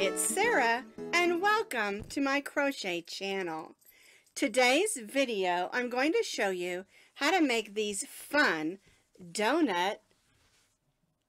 it's Sara and welcome to my crochet channel. Today's video I'm going to show you how to make these fun donut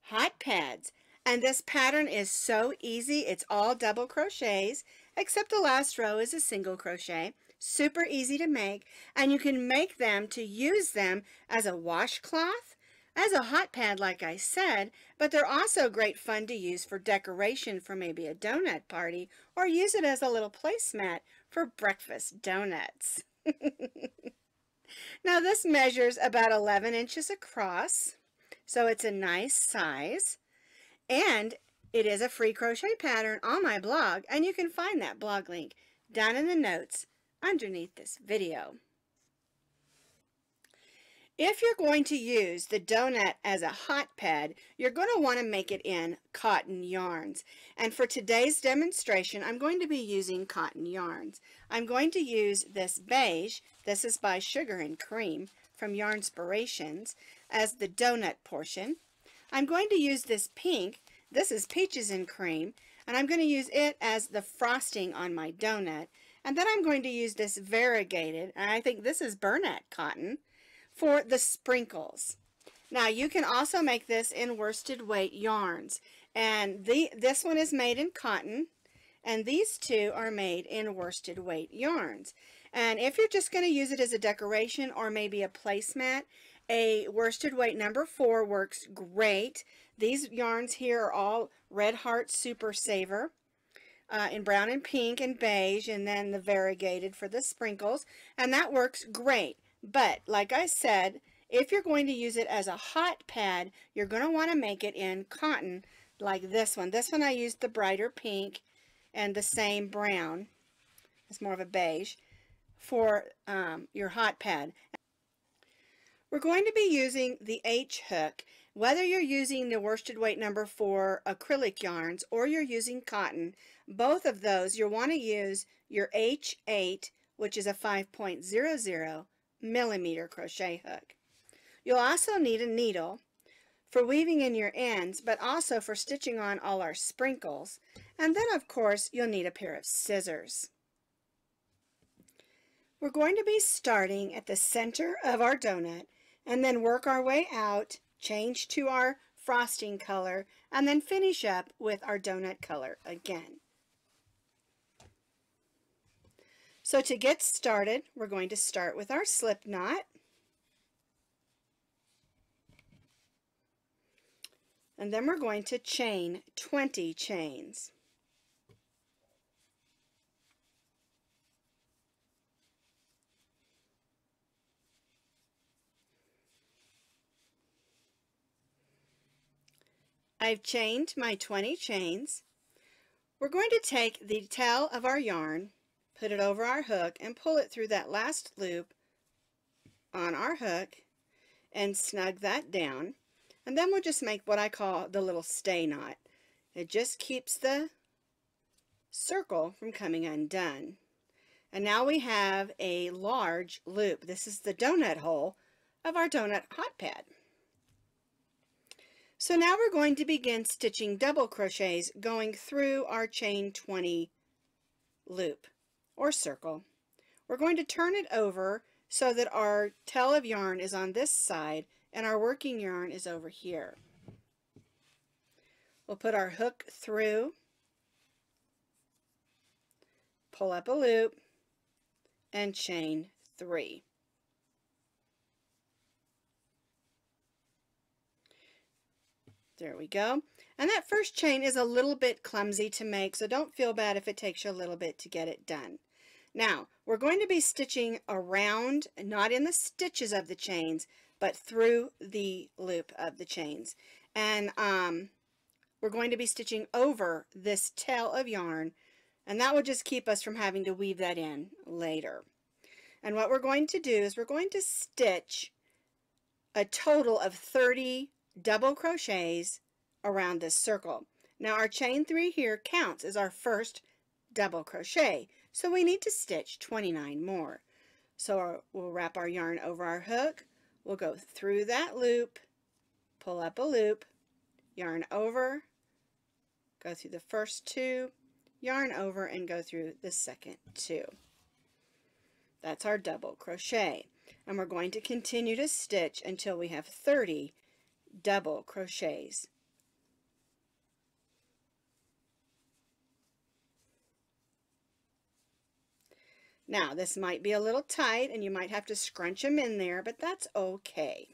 hot pads, and this pattern is so easy. It's all double crochets except the last row is a single crochet. Super easy to make, and you can make them to use them as a washcloth, as a hot pad like I said, but they're also great fun to use for decoration for maybe a donut party, or use it as a little placemat for breakfast donuts. Now this measures about 11 inches across, so it's a nice size, and it is a free crochet pattern on my blog, and you can find that blog link down in the notes underneath this video. If you're going to use the donut as a hot pad, you're going to want to make it in cotton yarns. And for today's demonstration, I'm going to be using cotton yarns. I'm going to use this beige, this is by Sugar and Cream from Yarnspirations, as the donut portion. I'm going to use this pink, this is Peaches and Cream, and I'm going to use it as the frosting on my donut. And then I'm going to use this variegated, and I think this is Bernat cotton, for the sprinkles. Now you can also make this in worsted weight yarns, and this one is made in cotton, and these two are made in worsted weight yarns. And if you're just going to use it as a decoration or maybe a placemat, a worsted weight number 4 works great. These yarns here are all Red Heart Super Saver in brown and pink and beige, and then the variegated for the sprinkles, and that works great. But like I said, if you're going to use it as a hot pad, you're going to want to make it in cotton like this one. This one I used the brighter pink and the same brown, it's more of a beige, for your hot pad. We're going to be using the H hook. Whether you're using the worsted weight number 4 acrylic yarns or you're using cotton, both of those you'll want to use your H8, which is a 5.00 millimeter crochet hook. You'll also need a needle for weaving in your ends, but also for stitching on all our sprinkles. And then of course you'll need a pair of scissors. We're going to be starting at the center of our donut and then work our way out, change to our frosting color, and then finish up with our donut color again. So to get started, we're going to start with our slip knot. And then we're going to chain 20 chains. I've chained my 20 chains. We're going to take the tail of our yarn, put it over our hook, and pull it through that last loop on our hook and snug that down. And then we'll just make what I call the little stay knot. It just keeps the circle from coming undone. And now we have a large loop. This is the donut hole of our donut hot pad. So now we're going to begin stitching double crochets going through our chain 20 loop or circle. We're going to turn it over so that our tail of yarn is on this side and our working yarn is over here. We'll put our hook through, pull up a loop, and chain 3. There we go. And that first chain is a little bit clumsy to make, so don't feel bad if it takes you a little bit to get it done. Now, we're going to be stitching around, not in the stitches of the chains, but through the loop of the chains. And we're going to be stitching over this tail of yarn, and that will just keep us from having to weave that in later. And what we're going to do is we're going to stitch a total of 30 double crochets around this circle. Now our chain 3 here counts as our first double crochet, so we need to stitch 29 more. So we'll wrap our yarn over our hook, we'll go through that loop, pull up a loop, yarn over, go through the first 2, yarn over, and go through the second 2. That's our double crochet. And we're going to continue to stitch until we have 30 double crochets. Now, this might be a little tight and you might have to scrunch them in there, but that's okay.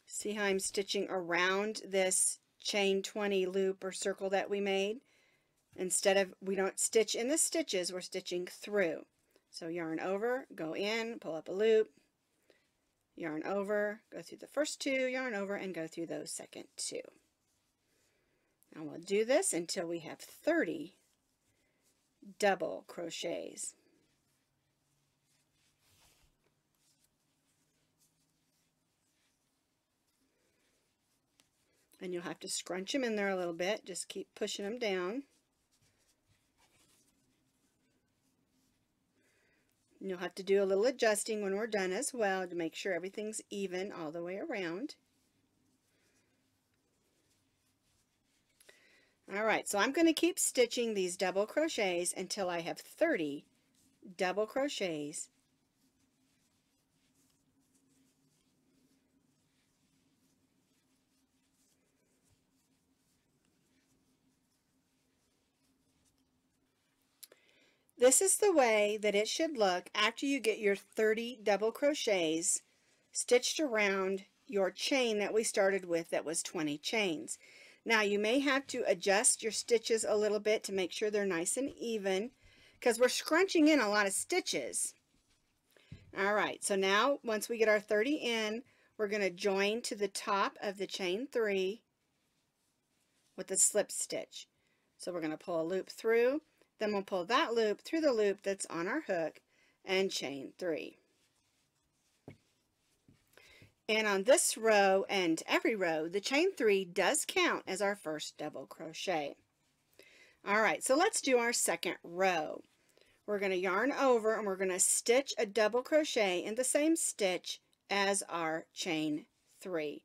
See how I'm stitching around this chain 20 loop or circle that we made? Instead of, we don't stitch in the stitches, we're stitching through. So yarn over, go in, pull up a loop, yarn over, go through the first 2, yarn over, and go through those second 2. And we'll do this until we have 30 double crochets. And you'll have to scrunch them in there a little bit. Just keep pushing them down. And you'll have to do a little adjusting when we're done as well to make sure everything's even all the way around. Alright, so I'm going to keep stitching these double crochets until I have 30 double crochets. This is the way that it should look after you get your 30 double crochets stitched around your chain that we started with that was 20 chains. Now you may have to adjust your stitches a little bit to make sure they're nice and even because we're scrunching in a lot of stitches. Alright, so now once we get our 30 in, we're going to join to the top of the chain 3 with a slip stitch. So we're going to pull a loop through. Then we'll pull that loop through the loop that's on our hook and chain 3. And on this row and every row, the chain 3 does count as our first double crochet. Alright, so let's do our second row. We're going to yarn over and we're going to stitch a double crochet in the same stitch as our chain 3.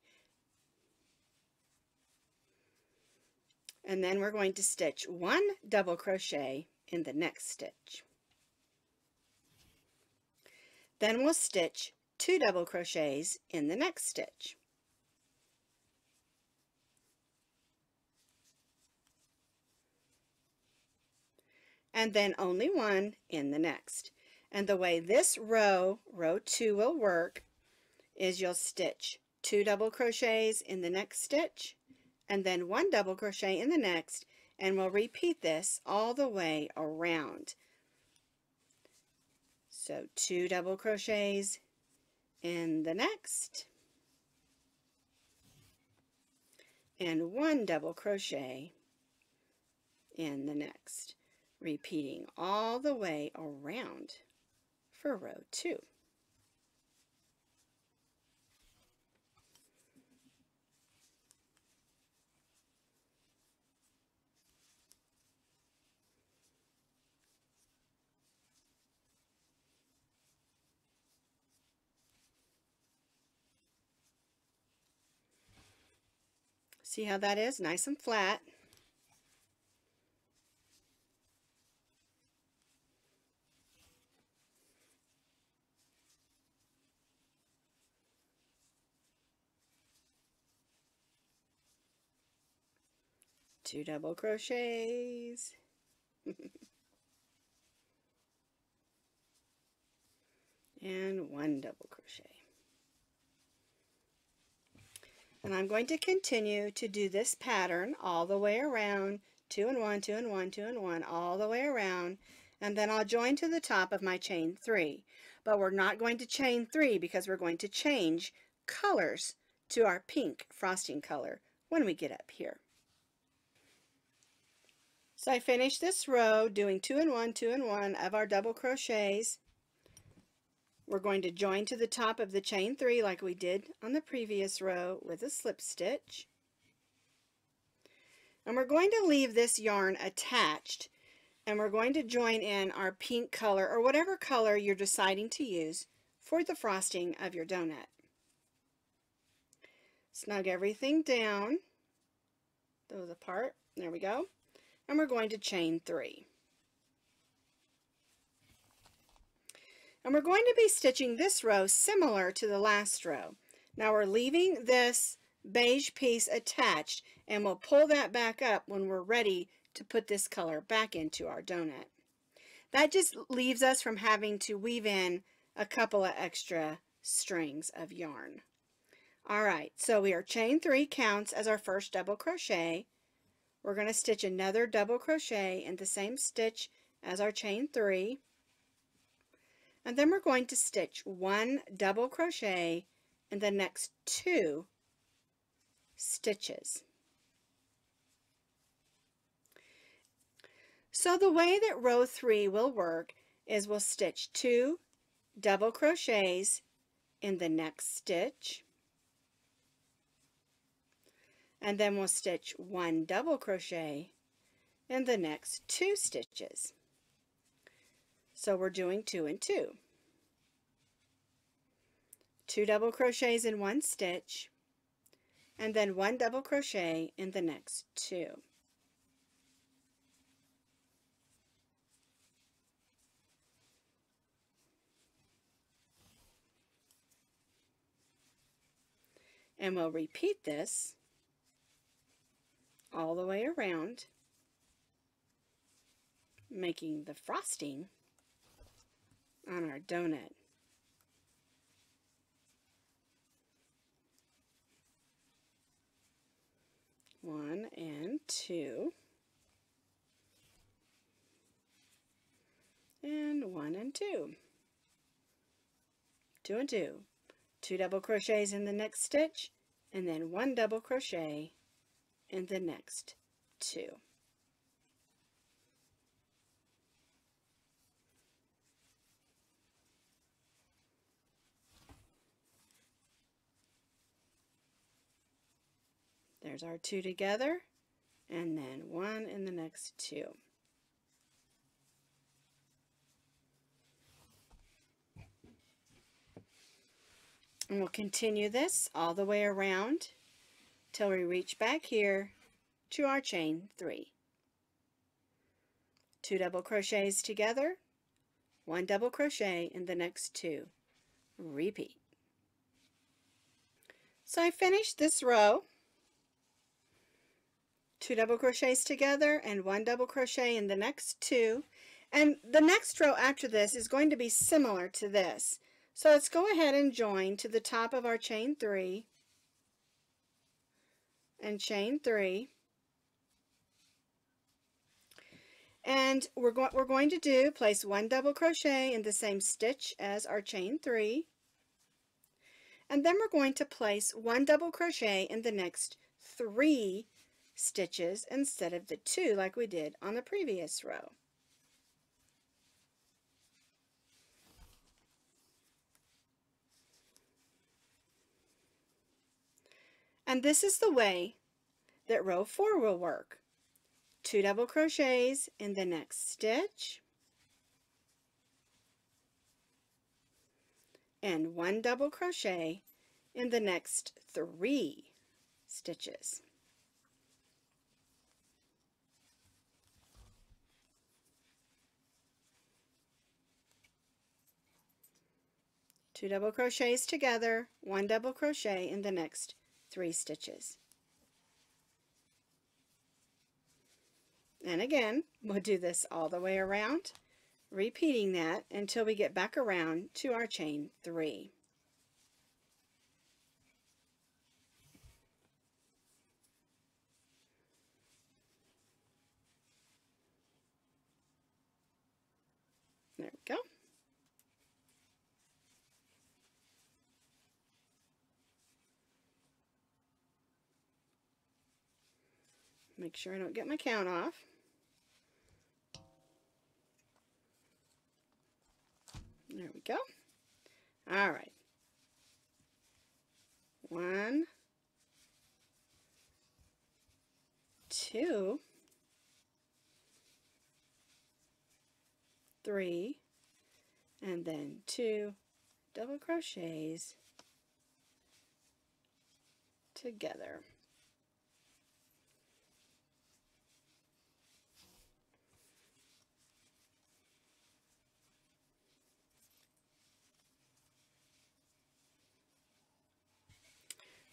And then we're going to stitch 1 double crochet in the next stitch. Then we'll stitch 2 double crochets in the next stitch. And then only 1 in the next. And the way this row 2 will work is you'll stitch 2 double crochets in the next stitch and then 1 double crochet in the next, and we'll repeat this all the way around. So 2 double crochets in the next and 1 double crochet in the next, repeating all the way around for row 2. See how that is? Nice and flat. Two double crochets. And 1 double crochet. And I'm going to continue to do this pattern all the way around, 2 and 1, 2 and 1, 2 and 1, all the way around, and then I'll join to the top of my chain 3. But we're not going to chain 3 because we're going to change colors to our pink frosting color when we get up here. So I finished this row doing 2 and 1, 2 and 1 of our double crochets. We're going to join to the top of the chain 3 like we did on the previous row with a slip stitch. And we're going to leave this yarn attached, and we're going to join in our pink color or whatever color you're deciding to use for the frosting of your donut. Snug everything down, those apart, there we go, and we're going to chain 3. And we're going to be stitching this row similar to the last row. Now we're leaving this beige piece attached, and we'll pull that back up when we're ready to put this color back into our donut. That just leaves us from having to weave in a couple of extra strings of yarn. Alright, so we are chain 3 counts as our first double crochet. We're going to stitch another double crochet in the same stitch as our chain 3. And then we're going to stitch 1 double crochet in the next 2 stitches. So the way that row 3 will work is we'll stitch 2 double crochets in the next stitch, and then we'll stitch 1 double crochet in the next 2 stitches. So we're doing 2 and 2. 2 double crochets in one stitch, and then 1 double crochet in the next 2. And we'll repeat this all the way around, making the frosting on our donut. One and 2, and 1 and 2, 2 and 2, 2 double crochets in the next stitch, and then 1 double crochet in the next 2. There's our 2 together, and then 1 in the next 2. And we'll continue this all the way around till we reach back here to our chain 3. 2 double crochets together, 1 double crochet in the next 2. Repeat. So I finished this row. 2 double crochets together and 1 double crochet in the next 2, and the next row after this is going to be similar to this. So let's go ahead and join to the top of our chain 3 and chain 3, and we're going to place 1 double crochet in the same stitch as our chain 3, and then we're going to place 1 double crochet in the next 3 stitches instead of the 2 like we did on the previous row. And this is the way that row 4 will work. 2 double crochets in the next stitch, and 1 double crochet in the next 3 stitches. Two double crochets together, 1 double crochet in the next 3 stitches. And again, we'll do this all the way around, repeating that until we get back around to our chain 3. There we go. Make sure I don't get my count off. There we go. All right. 1, 2, 3, and then 2, double crochets together.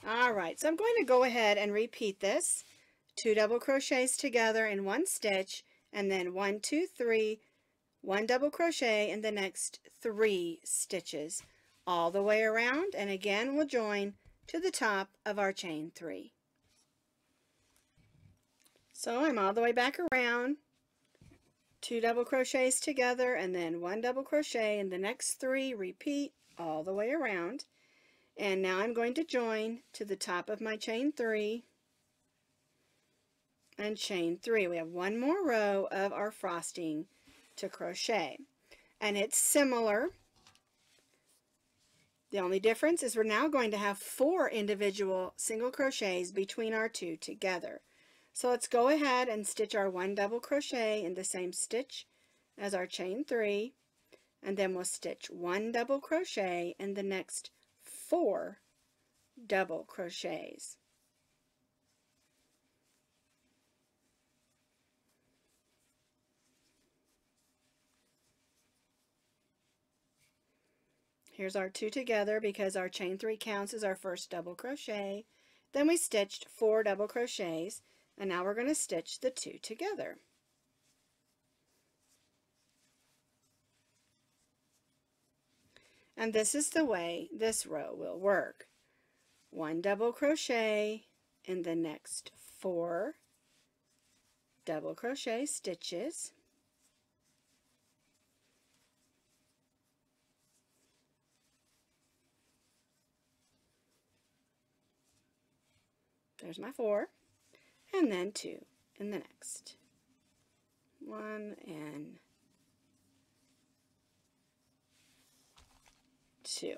Alright, so I'm going to go ahead and repeat this. 2 double crochets together in one stitch, and then 1, 2, 3, 1 double crochet in the next 3 stitches all the way around, and again we'll join to the top of our chain 3. So I'm all the way back around, 2 double crochets together, and then 1 double crochet in the next 3, repeat all the way around. And now I'm going to join to the top of my chain 3 and chain 3. We have one more row of our frosting to crochet, and it's similar. The only difference is we're now going to have 4 individual single crochets between our 2 together. So let's go ahead and stitch our 1 double crochet in the same stitch as our chain 3, and then we'll stitch 1 double crochet in the next 4 double crochets. Here's our 2 together because our chain 3 counts as our first double crochet. Then we stitched 4 double crochets, and now we're going to stitch the 2 together. And this is the way this row will work. 1 double crochet in the next 4 double crochet stitches. There's my 4, and then 2 in the next. 1 and 2.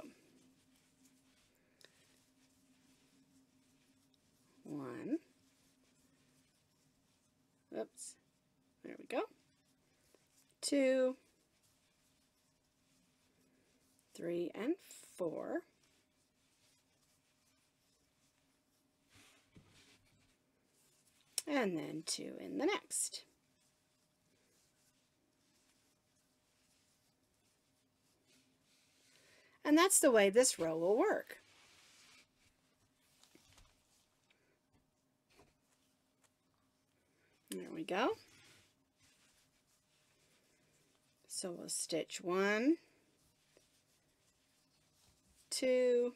1. Oops. There we go. 2, 3, and 4. And then 2 in the next. And that's the way this row will work. There we go. So we'll stitch 1, 2,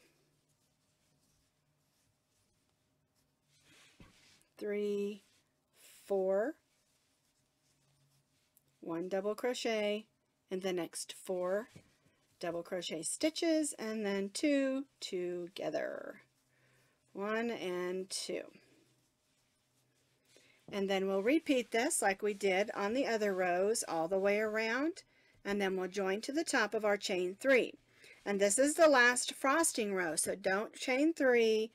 3, 4, 1 double crochet in the next 4 double crochet stitches, and then 2 together. 1 and 2. And then we'll repeat this like we did on the other rows all the way around, and then we'll join to the top of our chain 3. And this is the last frosting row, so don't chain 3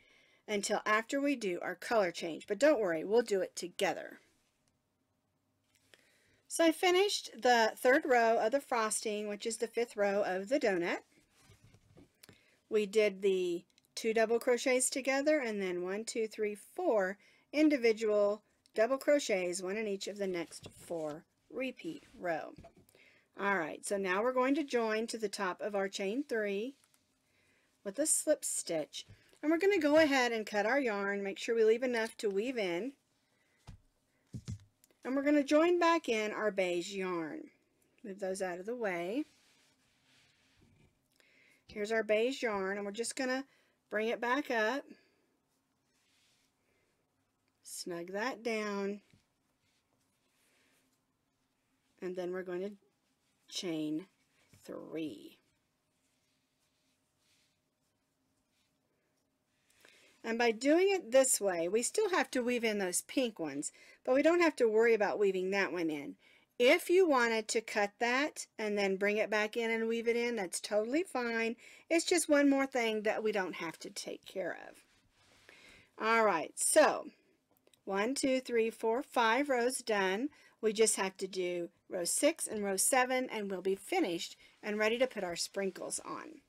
until after we do our color change. But don't worry, we'll do it together. So I finished the 3rd row of the frosting, which is the 5th row of the donut. We did the 2 double crochets together, and then 1, 2, 3, 4 individual double crochets, 1 in each of the next 4 repeat row. Alright, so now we're going to join to the top of our chain 3 with a slip stitch, and we're going to go ahead and cut our yarn, make sure we leave enough to weave in, and we're going to join back in our beige yarn. Move those out of the way. Here's our beige yarn, and we're just going to bring it back up, snug that down, and then we're going to chain 3. And by doing it this way, we still have to weave in those pink ones, but we don't have to worry about weaving that one in. If you wanted to cut that and then bring it back in and weave it in, that's totally fine. It's just one more thing that we don't have to take care of. Alright, so 1, 2, 3, 4, 5 rows done. We just have to do row 6 and row 7, and we'll be finished and ready to put our sprinkles on.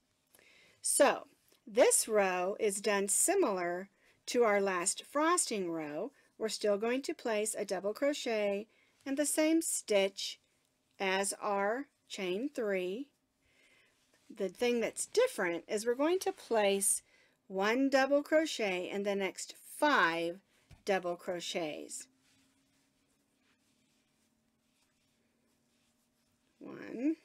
So this row is done similar to our last frosting row. We're still going to place a double crochet in the same stitch as our chain 3. The thing that's different is we're going to place 1 double crochet in the next 5 double crochets. 1,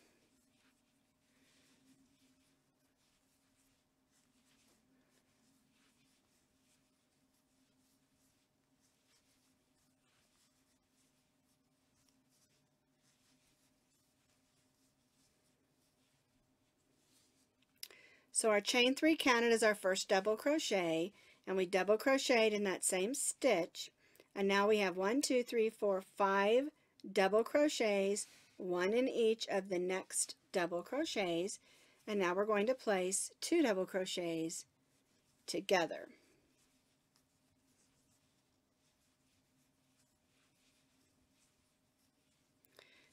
'So our chain 3 counted as our first double crochet, and we double crocheted in that same stitch, and now we have 1, 2, 3, 4, 5 double crochets, 1 in each of the next double crochets, and now we're going to place 2 double crochets together.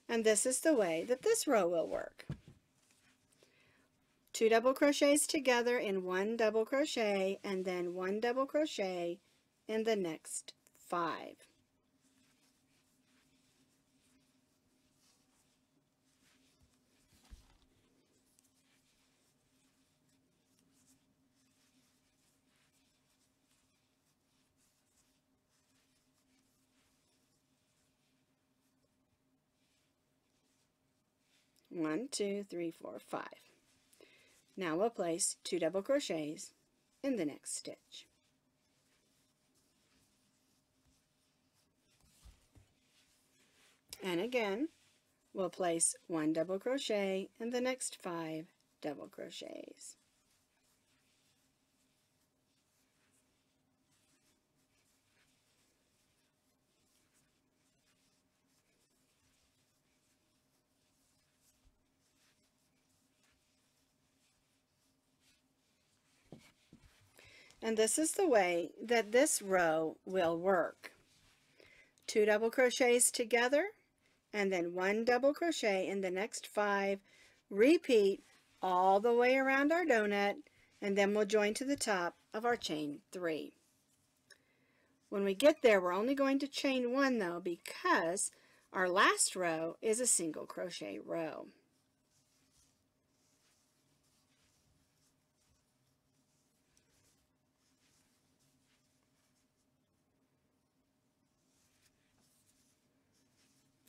And this is the way that this row will work. 2 double crochets together in 1 double crochet, and then 1 double crochet in the next 5. One, 2, 3, 4, 5. Now we'll place 2 double crochets in the next stitch. And again, we'll place 1 double crochet in the next 5 double crochets. And this is the way that this row will work. 2 double crochets together, and then 1 double crochet in the next 5. Repeat all the way around our donut, and then we'll join to the top of our chain 3. When we get there, we're only going to chain 1 though, because our last row is a single crochet row.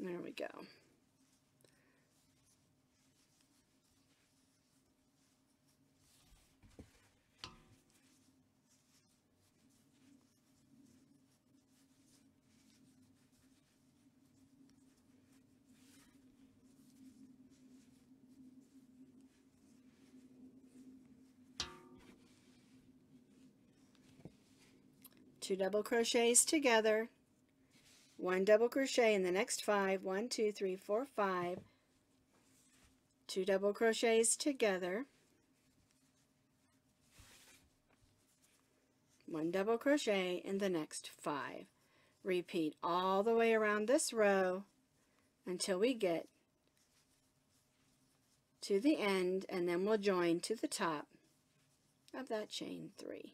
There we go. Two double crochets together, 1 double crochet in the next 5, 1, 2, 3, 4, 5, 2 double crochets together, 1 double crochet in the next 5. Repeat all the way around this row until we get to the end, and then we'll join to the top of that chain 3.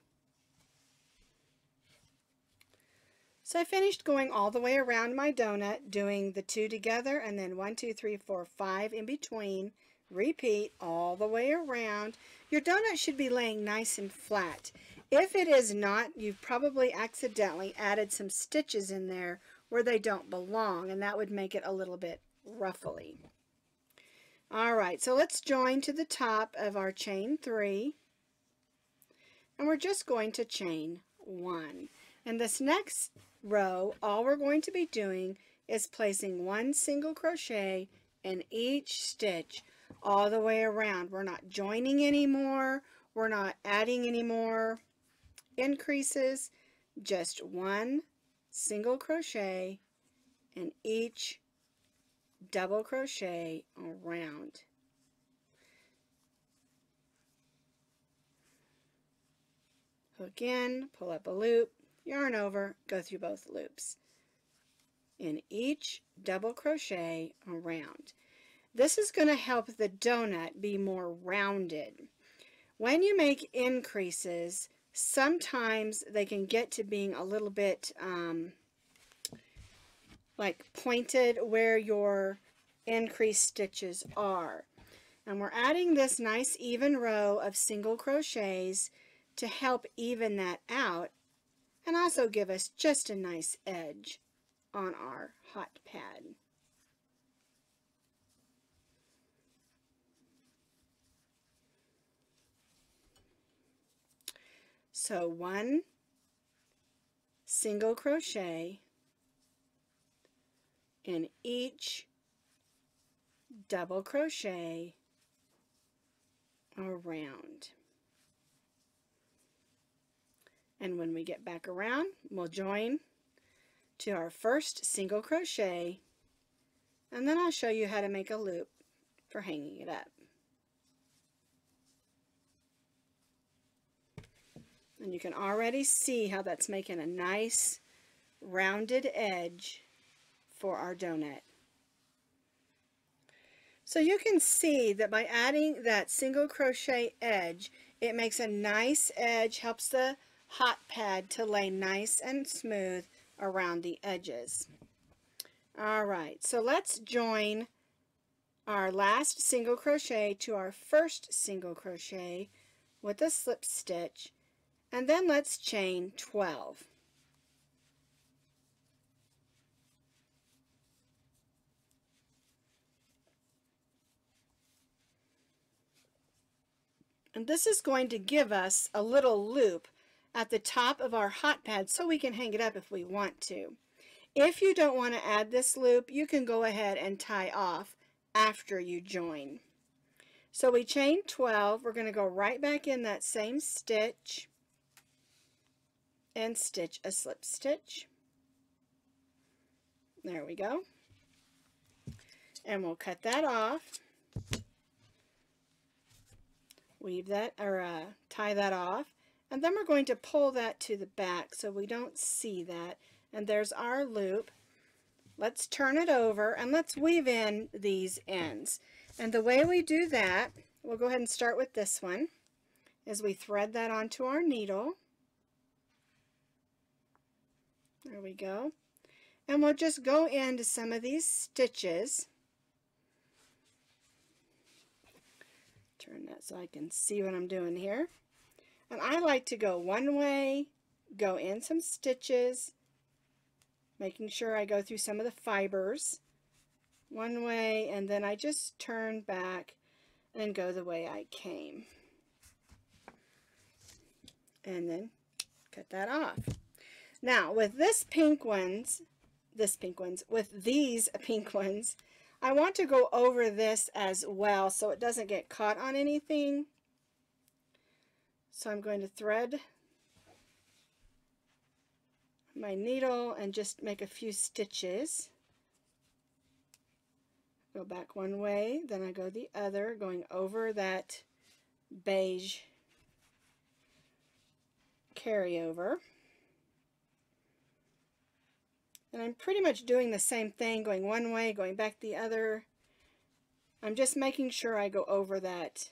So I finished going all the way around my donut, doing the 2 together, and then 1, 2, 3, 4, 5 in between. Repeat all the way around. Your donut should be laying nice and flat. If it is not, you've probably accidentally added some stitches in there where they don't belong, and that would make it a little bit ruffly. Alright, so let's join to the top of our chain 3, and we're just going to chain 1. And this next row, all we're going to be doing is placing 1 single crochet in each stitch all the way around. We're not joining anymore, we're not adding any more increases, just 1 single crochet in each double crochet around. Hook in, pull up a loop, yarn over, go through both loops in each double crochet around. This is going to help the donut be more rounded. When you make increases, sometimes they can get to being a little bit like pointed where your increased stitches are. And we're adding this nice even row of single crochets to help even that out and also give us just a nice edge on our hot pad. So 1 single crochet in each double crochet around. And when we get back around, we'll join to our first single crochet, and then I'll show you how to make a loop for hanging it up. And you can already see how that's making a nice rounded edge for our donut. So you can see that by adding that single crochet edge, it makes a nice edge, helps the hot pad to lay nice and smooth around the edges. Alright, so let's join our last single crochet to our first single crochet with a slip stitch, and then let's chain 12. And this is going to give us a little loop at the top of our hot pad so we can hang it up if we want to. If you don't want to add this loop, you can go ahead and tie off after you join. So we chain 12, we're going to go right back in that same stitch and stitch a slip stitch. There we go. And we'll cut that off. Weave that, or tie that off, and then we're going to pull that to the back so we don't see that. And there's our loop. Let's turn it over and let's weave in these ends. And the way we do that, we'll go ahead and start with this one, is we thread that onto our needle. There we go. And we'll just go into some of these stitches. Turn that so I can see what I'm doing here. And I like to go one way, go in some stitches, making sure I go through some of the fibers one way, and then I just turn back and go the way I came. And then cut that off. Now with these pink ones, I want to go over this as well so it doesn't get caught on anything. So I'm going to thread my needle and just make a few stitches. Go back one way, then I go the other, going over that beige carryover. And I'm pretty much doing the same thing, going one way, going back the other. I'm just making sure I go over that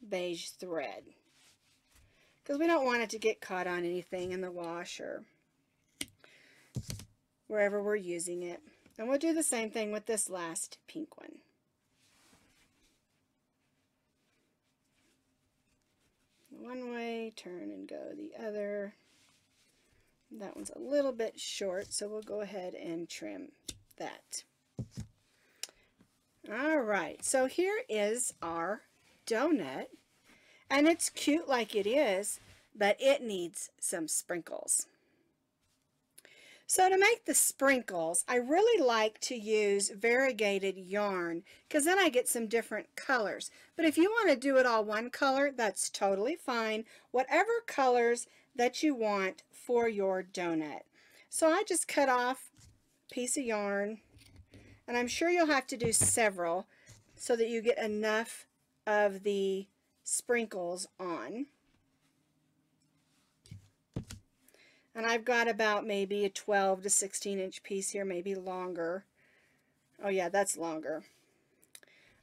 beige thread, because we don't want it to get caught on anything in the wash or wherever we're using it. And we'll do the same thing with this last pink one. One way, turn and go the other. That one's a little bit short, so we'll go ahead and trim that. All right, so here is our donut, and it's cute like it is, but it needs some sprinkles. So to make the sprinkles, I really like to use variegated yarn, because then I get some different colors. But if you want to do it all one color, that's totally fine. Whatever colors that you want for your donut. So I just cut off a piece of yarn, and I'm sure you'll have to do several so that you get enough of the sprinkles on. And I've got about maybe a 12 to 16 inch piece here, maybe longer. Oh yeah, that's longer.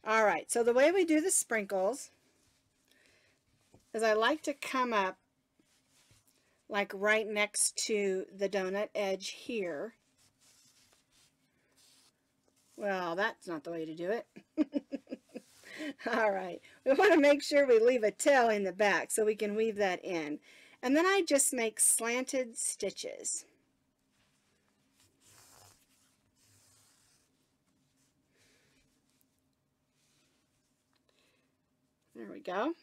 All right, so the way we do the sprinkles is I like to come up like right next to the donut edge here. Well, that's not the way to do it. All right, we want to make sure we leave a tail in the back so we can weave that in. And then I just make slanted stitches. There we go.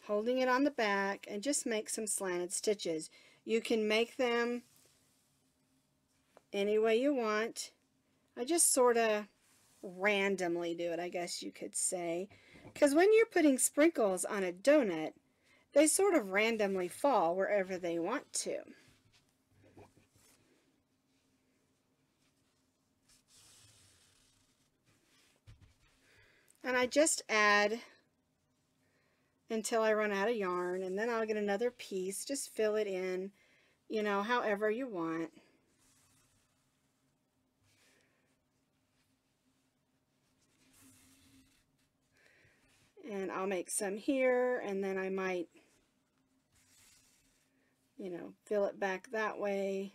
Holding it on the back, and just make some slanted stitches. You can make them any way you want. I just sort of randomly do it, I guess you could say, because when you're putting sprinkles on a donut, they sort of randomly fall wherever they want to. And I just add until I run out of yarn, and then I'll get another piece. Just fill it in, you know, however you want. And I'll make some here, and then I might, you know, fill it back that way.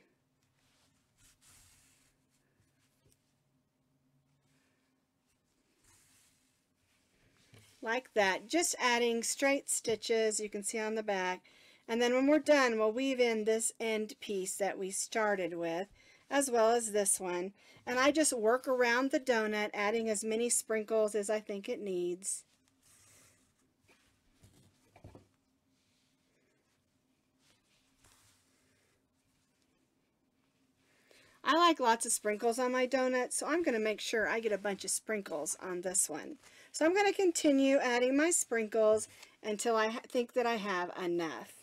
Like that, just adding straight stitches you can see on the back. And then when we're done, we'll weave in this end piece that we started with, as well as this one. And I just work around the donut, adding as many sprinkles as I think it needs. I like lots of sprinkles on my donuts, so I'm going to make sure I get a bunch of sprinkles on this one. So I'm going to continue adding my sprinkles until I think that I have enough.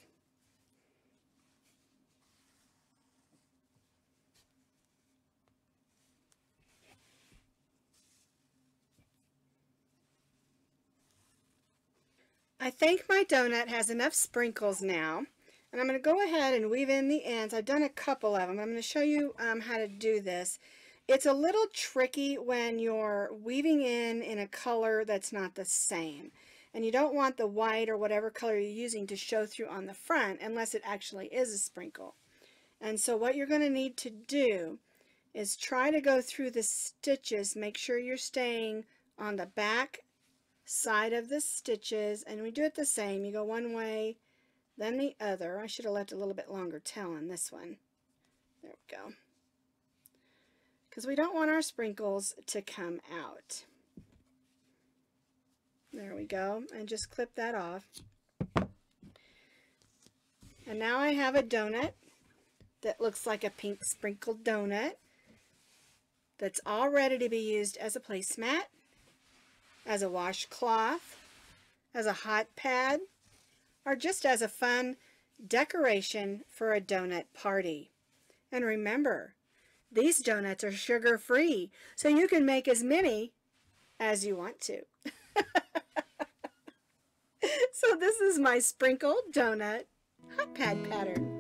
I think my donut has enough sprinkles now. And I'm going to go ahead and weave in the ends. I've done a couple of them. I'm going to show you how to do this. It's a little tricky when you're weaving in a color that's not the same. And you don't want the white or whatever color you're using to show through on the front unless it actually is a sprinkle. And so what you're going to need to do is try to go through the stitches. Make sure you're staying on the back side of the stitches. And we do it the same. You go one way, then the other. I should have left a little bit longer tail on this one. There we go. Because we don't want our sprinkles to come out. There we go. And just clip that off. And now I have a donut that looks like a pink sprinkled donut that's all ready to be used as a placemat, as a washcloth, as a hot pad, or just as a fun decoration for a donut party. And remember, these donuts are sugar-free, so you can make as many as you want to. So this is my sprinkled donut hot pad pattern.